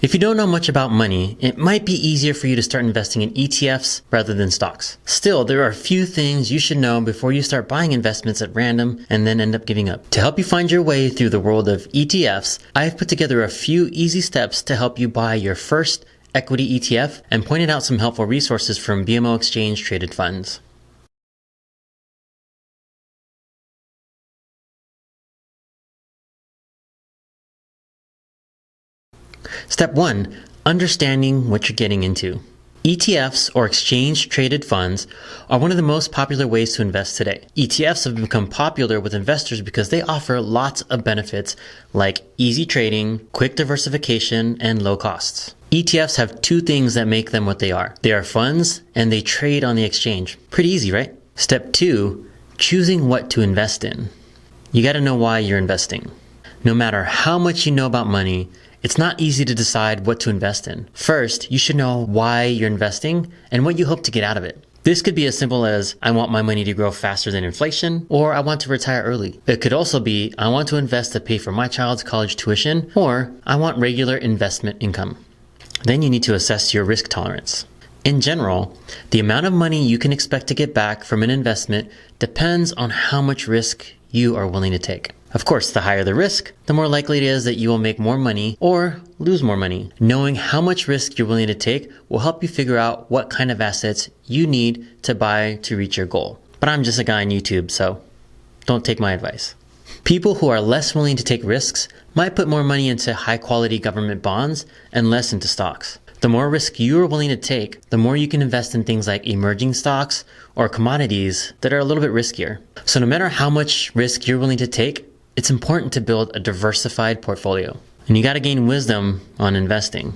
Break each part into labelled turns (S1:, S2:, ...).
S1: If you don't know much about money, it might be easier for you to start investing in ETFs rather than stocks. Still, there are a few things you should know before you start buying investments at random and then end up giving up. To help you find your way through the world of ETFs, I've put together a few easy steps to help you buy your first equity ETF and pointed out some helpful resources from BMO Exchange Traded Funds. Step 1. Understanding what you're getting into. ETFs, or exchange traded funds, are one of the most popular ways to invest today. ETFs have become popular with investors because they offer lots of benefits like easy trading, quick diversification, and low costs. ETFs have two things that make them what they are. They are funds and they trade on the exchange. Pretty easy, right? Step 2. Choosing what to invest in. You got to know why you're investing. No matter how much you know about money, it's not easy to decide what to invest in. First, you should know why you're investing and what you hope to get out of it. This could be as simple as, I want my money to grow faster than inflation, or I want to retire early. It could also be, I want to invest to pay for my child's college tuition, or I want regular investment income. Then you need to assess your risk tolerance. In general, the amount of money you can expect to get back from an investment depends on how much risk you are willing to take. Of course, the higher the risk, the more likely it is that you will make more money or lose more money. Knowing how much risk you're willing to take will help you figure out what kind of assets you need to buy to reach your goal. But I'm just a guy on YouTube, so don't take my advice. People who are less willing to take risks might put more money into high-quality government bonds and less into stocks. The more risk you are willing to take, the more you can invest in things like emerging stocks or commodities that are a little bit riskier. So no matter how much risk you're willing to take, it's important to build a diversified portfolio. And you got to gain wisdom on investing.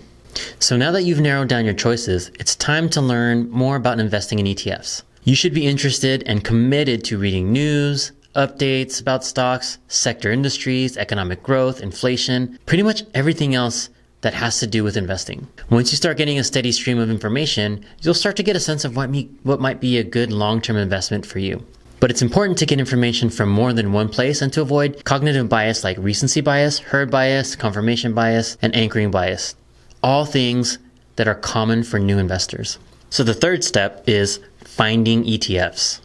S1: So now that you've narrowed down your choices, it's time to learn more about investing in ETFs. You should be interested and committed to reading news, updates about stocks, sector industries, economic growth, inflation, pretty much everything else that has to do with investing. Once you start getting a steady stream of information, you'll start to get a sense of what might be a good long-term investment for you. But it's important to get information from more than one place and to avoid cognitive bias like recency bias, herd bias, confirmation bias, and anchoring bias. All things that are common for new investors. So the third step is finding ETFs.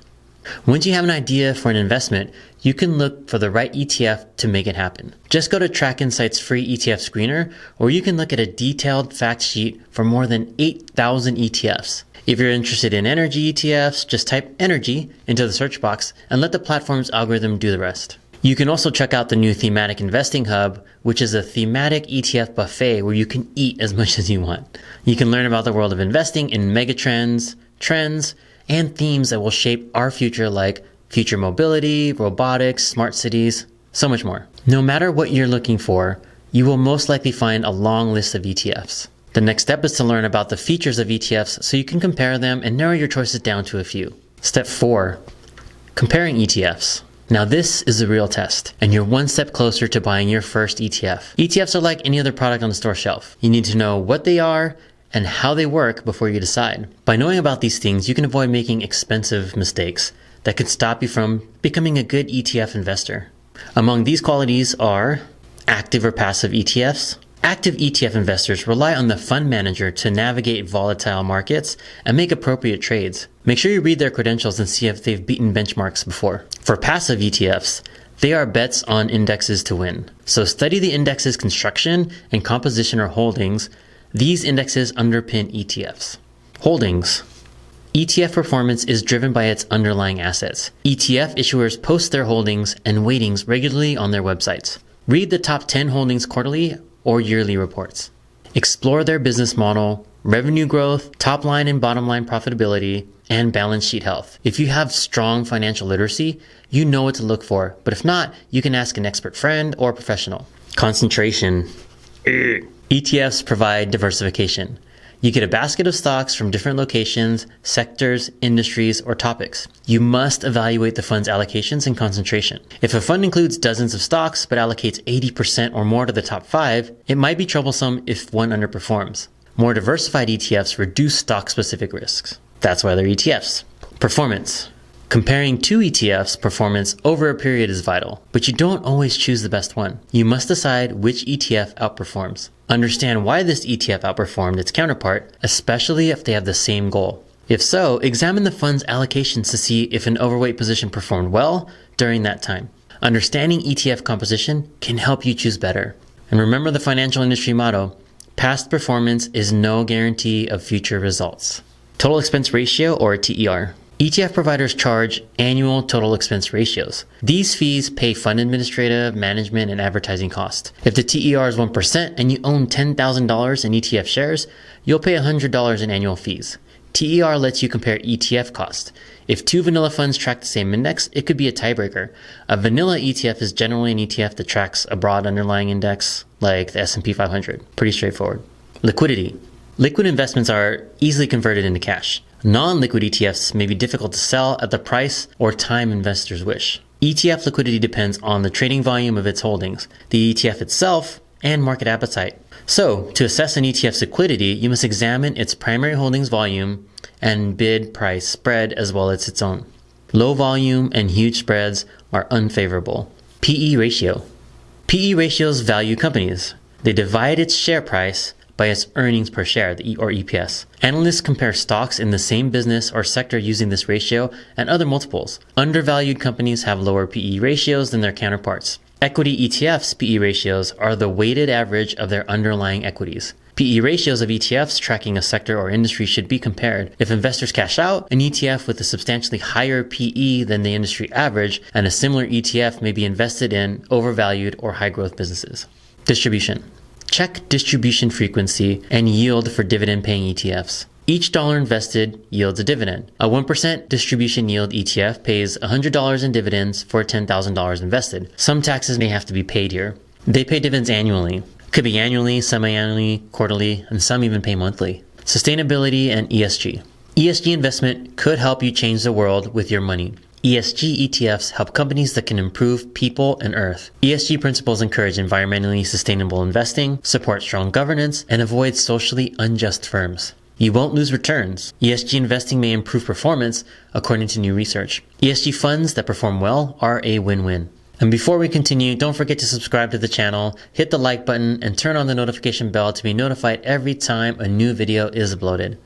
S1: Once you have an idea for an investment, you can look for the right ETF to make it happen. Just go to Track Insight's free ETF screener, or you can look at a detailed fact sheet for more than 8,000 ETFs. If you're interested in energy ETFs, just type energy into the search box and let the platform's algorithm do the rest. You can also check out the new Thematic Investing Hub, which is a thematic ETF buffet where you can eat as much as you want. You can learn about the world of investing in megatrends, trends, and themes that will shape our future like future mobility, robotics, smart cities, so much more. No matter what you're looking for, you will most likely find a long list of ETFs. The next step is to learn about the features of ETFs so you can compare them and narrow your choices down to a few. Step 4. Comparing ETFs. Now this is the real test, and you're one step closer to buying your first ETF. ETFs are like any other product on the store shelf. You need to know what they are and how they work before you decide. By knowing about these things, you can avoid making expensive mistakes that could stop you from becoming a good ETF investor. Among these qualities are active or passive ETFs. Active ETF investors rely on the fund manager to navigate volatile markets and make appropriate trades. Make sure you read their credentials and see if they've beaten benchmarks before. For passive ETFs, they are bets on indexes to win. So study the index's construction and composition or holdings. These indexes underpin ETFs. Holdings. ETF performance is driven by its underlying assets. ETF issuers post their holdings and weightings regularly on their websites. Read the top 10 holdings quarterly or yearly reports. Explore their business model, revenue growth, top line and bottom line profitability, and balance sheet health. If you have strong financial literacy, you know what to look for, but if not, you can ask an expert friend or professional. Concentration. ETFs provide diversification. You get a basket of stocks from different locations, sectors, industries, or topics. You must evaluate the fund's allocations and concentration. If a fund includes dozens of stocks but allocates 80% or more to the top 5, it might be troublesome if one underperforms. More diversified ETFs reduce stock-specific risks. That's why they're ETFs. Performance. Comparing two ETFs' performance over a period is vital, but you don't always choose the best one. You must decide which ETF outperforms. Understand why this ETF outperformed its counterpart, especially if they have the same goal. If so, examine the fund's allocations to see if an overweight position performed well during that time. Understanding ETF composition can help you choose better. And remember the financial industry motto, past performance is no guarantee of future results. Total expense ratio, or TER. ETF providers charge annual total expense ratios. These fees pay fund administrative, management, and advertising costs. If the TER is 1% and you own $10,000 in ETF shares, you'll pay $100 in annual fees. TER lets you compare ETF costs. If two vanilla funds track the same index, it could be a tiebreaker. A vanilla ETF is generally an ETF that tracks a broad underlying index, like the S&P 500. Pretty straightforward. Liquidity. Liquid investments are easily converted into cash. Non-liquid ETFs may be difficult to sell at the price or time investors wish. ETF liquidity depends on the trading volume of its holdings, the ETF itself, and market appetite. So, to assess an ETF's liquidity, you must examine its primary holdings volume and bid-price spread as well as its own. Low volume and huge spreads are unfavorable. PE ratio. PE ratios value companies. They divide its share price by its earnings per share, or EPS. Analysts compare stocks in the same business or sector using this ratio and other multiples. Undervalued companies have lower PE ratios than their counterparts. Equity ETFs' PE ratios are the weighted average of their underlying equities. PE ratios of ETFs tracking a sector or industry should be compared. If investors cash out, an ETF with a substantially higher PE than the industry average and a similar ETF may be invested in overvalued or high-growth businesses. Distribution. Check distribution frequency and yield for dividend-paying ETFs. Each dollar invested yields a dividend. A 1% distribution yield ETF pays $100 in dividends for $10,000 invested. Some taxes may have to be paid here. They pay dividends annually. Could be annually, semi-annually, quarterly, and some even pay monthly. Sustainability and ESG. ESG investment could help you change the world with your money. ESG ETFs help companies that can improve people and Earth. ESG principles encourage environmentally sustainable investing, support strong governance, and avoid socially unjust firms. You won't lose returns. ESG investing may improve performance, according to new research. ESG funds that perform well are a win-win. And before we continue, don't forget to subscribe to the channel, hit the like button, and turn on the notification bell to be notified every time a new video is uploaded.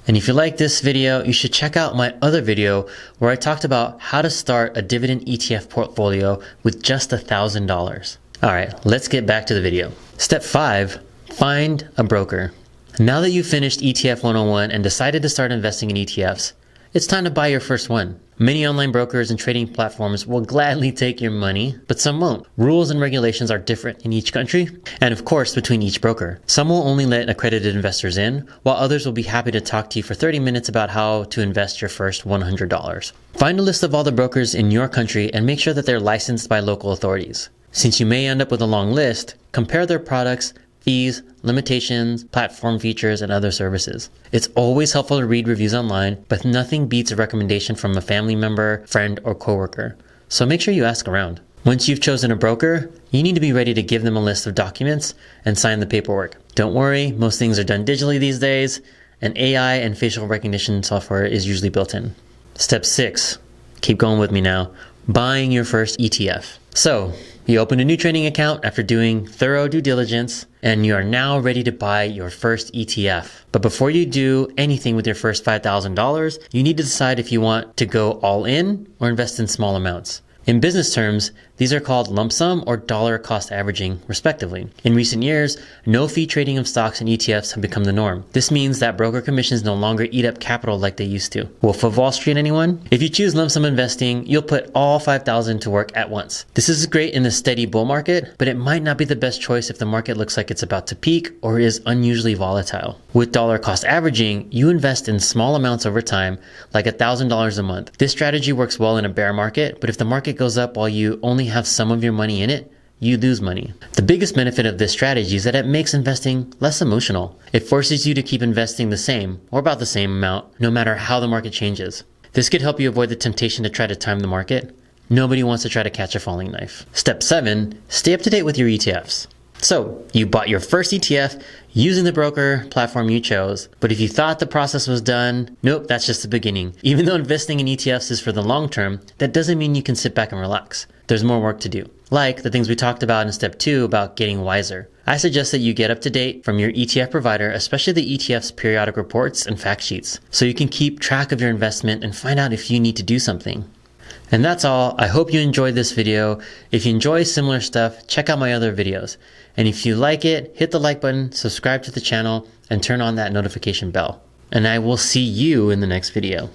S1: And if you like this video, you should check out my other video where I talked about how to start a dividend ETF portfolio with just $1,000. Alright, let's get back to the video. Step 5, find a broker. Now that you've finished ETF 101 and decided to start investing in ETFs, it's time to buy your first one. Many online brokers and trading platforms will gladly take your money, but some won't. Rules and regulations are different in each country, and of course between each broker. Some will only let accredited investors in, while others will be happy to talk to you for 30 minutes about how to invest your first $100. Find a list of all the brokers in your country and make sure that they're licensed by local authorities. Since you may end up with a long list, compare their products, fees, limitations, platform features, and other services. It's always helpful to read reviews online, but nothing beats a recommendation from a family member, friend, or coworker. So make sure you ask around. Once you've chosen a broker, you need to be ready to give them a list of documents and sign the paperwork. Don't worry, most things are done digitally these days, and AI and facial recognition software is usually built in. Step 6, keep going with me now, buying your first ETF. So, you open a new trading account after doing thorough due diligence, and you are now ready to buy your first ETF. But before you do anything with your first $5,000, you need to decide if you want to go all in or invest in small amounts. In business terms, these are called lump sum or dollar cost averaging, respectively. In recent years, no fee trading of stocks and ETFs have become the norm. This means that broker commissions no longer eat up capital like they used to. Wolf of Wall Street, anyone? If you choose lump sum investing, you'll put all $5,000 to work at once. This is great in a steady bull market, but it might not be the best choice if the market looks like it's about to peak or is unusually volatile. With dollar cost averaging, you invest in small amounts over time, like $1,000 a month. This strategy works well in a bear market, but if the market goes up while you only have some of your money in it, you lose money. The biggest benefit of this strategy is that it makes investing less emotional. It forces you to keep investing the same or about the same amount no matter how the market changes. This could help you avoid the temptation to try to time the market. Nobody wants to try to catch a falling knife. Step 7, stay up to date with your ETFs. So, you bought your first ETF using the broker platform you chose, but if you thought the process was done, nope, that's just the beginning. Even though investing in ETFs is for the long term, that doesn't mean you can sit back and relax. There's more work to do. Like the things we talked about in step 2 about getting wiser. I suggest that you get up to date from your ETF provider, especially the ETF's periodic reports and fact sheets, so you can keep track of your investment and find out if you need to do something. And that's all. I hope you enjoyed this video. If you enjoy similar stuff, check out my other videos. And if you like it, hit the like button, subscribe to the channel, and turn on that notification bell. And I will see you in the next video.